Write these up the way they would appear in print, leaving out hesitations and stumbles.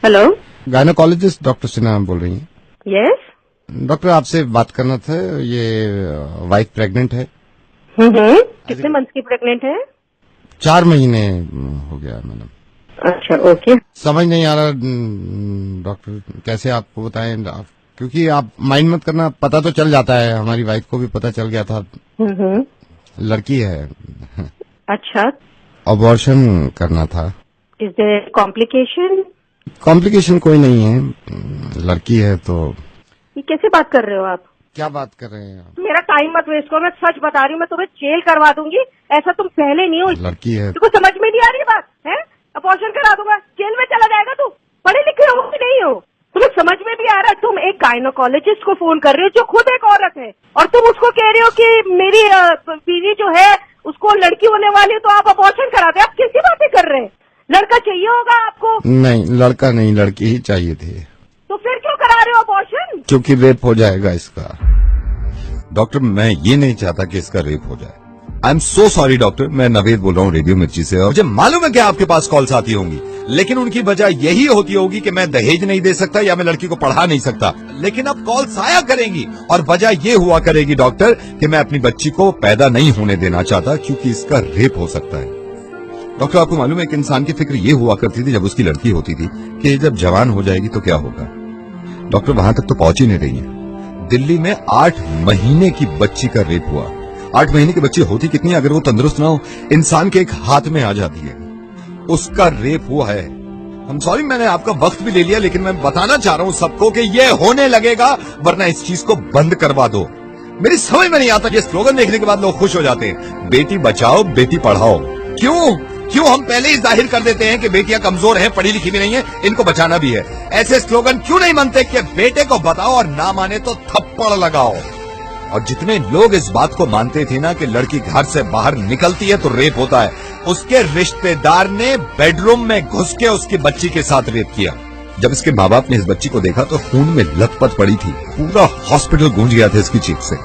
Hello, gynaecologist doctor Sinha बोल रही हैं? यस। डॉक्टर आपसे बात करना था। ये वाइफ प्रेग्नेंट है। कितने मंथ की प्रेग्नेंट है? 4 महीने हो गया मैडम। अच्छा, ओके। समझ नहीं आ रहा डॉक्टर, कैसे आपको बताएं क्योंकि आप माइंड मत करना, पता तो चल जाता है, हमारी वाइफ को भी पता चल गया था। लड़की है। अच्छा, अबॉर्शन करना था। Is there complication? कॉम्प्लिकेशन कोई नहीं है, लड़की है तो। ये कैसे बात कर रहे हो आप? क्या बात कर रहे हैं आप? मेरा टाइम मत वेस्ट करो, मैं सच बता रही हूँ, मैं तुम्हें जेल करवा दूंगी। ऐसा तुम पहले नहीं हो। लड़की है। तुमको समझ में नहीं आ रही बात है? अबॉर्शन करा दूंगा, जेल में चला जाएगा तू। पढ़े लिखे हो कि नहीं हो? तुम्हें समझ में भी आ रहा है? तुम एक गायनोकोलॉजिस्ट को फोन कर रहे हो जो खुद एक औरत है, और तुम उसको कह रहे हो कि मेरी बीवी जो है उसको लड़की होने वाली है तो आप अबॉर्शन कराते। आप कैसी बातें कर रहे हैं? लड़का चाहिए होगा आपको। नहीं, लड़का नहीं, लड़की ही चाहिए थे। तो फिर क्यों करा रहे हो अबॉर्शन? क्योंकि रेप हो जाएगा इसका। डॉक्टर, मैं ये नहीं चाहता कि इसका रेप हो जाए। I am so sorry doctor, मैं नवेद बोल रहा हूँ रेडियो मिर्ची से। और मुझे मालूम है कि आपके पास कॉल्स आती होंगी, लेकिन उनकी वजह यही होती होगी कि मैं दहेज नहीं दे सकता या मैं लड़की को पढ़ा नहीं सकता। लेकिन अब कॉल्स आया करेंगी और वजह ये हुआ करेगी डॉक्टर कि मैं अपनी बच्ची को पैदा नहीं होने देना चाहता क्योंकि इसका रेप हो सकता है। डॉक्टर, आपको मालूम है कि इंसान की फिक्र ये हुआ करती थी जब उसकी लड़की होती थी कि जब जवान हो जाएगी तो क्या होगा। डॉक्टर, वहां तक तो पहुंच ही नहीं रही है। दिल्ली में 8 महीने की बच्ची का रेप हुआ। 8 महीने की बच्ची होती कितनी, अगर वो तंदुरुस्त ना हो, इंसान के एक हाथ में आ जाती है। उसका रेप हुआ है। हम सॉरी, मैंने आपका वक्त भी ले लिया, लेकिन मैं बताना चाह रहा हूं सबको कि ये होने लगेगा, वरना इस चीज को बंद करवा दो। मेरी समझ में नहीं आता, ये स्लोगन देखने के बाद लोग खुश हो जाते हैं, बेटी बचाओ बेटी पढ़ाओ। क्यों हम पहले ही जाहिर कर देते हैं कि बेटियां कमजोर हैं, पढ़ी लिखी भी नहीं है, इनको बचाना भी है। ऐसे स्लोगन क्यों नहीं बनते कि बेटे को बताओ और ना माने तो थप्पड़ लगाओ। और जितने लोग इस बात को मानते थे ना कि लड़की घर से बाहर निकलती है तो रेप होता है, उसके रिश्तेदार ने बेडरूम में घुस के उसकी बच्ची के साथ रेप किया। जब इसके माँ बाप ने इस बच्ची को देखा तो खून में लथपथ पड़ी थी, पूरा हॉस्पिटल गूंज गया था इसकी चीख से।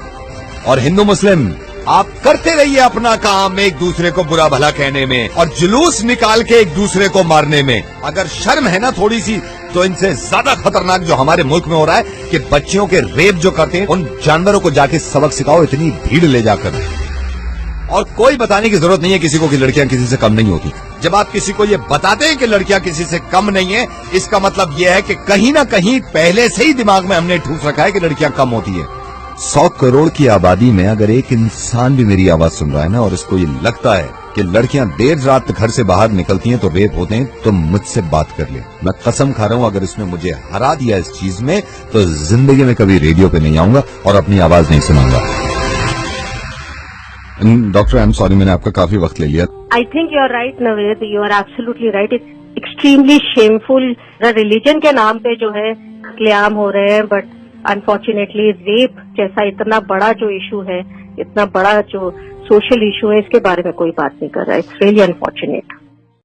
और हिंदू मुस्लिम, आप करते रहिए अपना काम एक दूसरे को बुरा भला कहने में और जुलूस निकाल के एक दूसरे को मारने में। अगर शर्म है ना थोड़ी सी, तो इनसे ज्यादा खतरनाक जो हमारे मुल्क में हो रहा है कि बच्चियों के रेप जो करते हैं, उन जानवरों को जाके सबक सिखाओ, इतनी भीड़ ले जाकर। और कोई बताने की जरूरत नहीं है किसी को कि लड़कियां किसी से कम नहीं होती। जब आप किसी को ये बताते हैं कि लड़कियां किसी से कम नहीं है, इसका मतलब यह है कि कहीं ना कहीं पहले से ही दिमाग में हमने ठूस रखा है कि लड़कियां कम होती है। 100 करोड़ की आबादी में अगर एक इंसान भी मेरी आवाज सुन रहा है ना, और इसको ये लगता है कि लड़कियां देर रात घर से बाहर निकलती हैं तो रेप होते हैं, तो मुझसे बात कर ले। मैं कसम खा रहा हूं, अगर इसने मुझे हरा दिया इस चीज में तो जिंदगी में कभी रेडियो पे नहीं आऊंगा और अपनी आवाज नहीं सुनाऊंगा। डॉक्टर, आई एम सॉरी, मैंने आपका काफी वक्त ले लिया। I think you are right Naved, you are absolutely right. It's extremely shameful. Religion के नाम पे जो है कत्लेआम हो रहे हैं, बट अनफॉर्चुनेटली रेप जैसा इतना बड़ा जो इशू है, इतना बड़ा जो सोशल इशू है, इसके बारे में कोई बात नहीं कर रहा है। It's really unfortunate.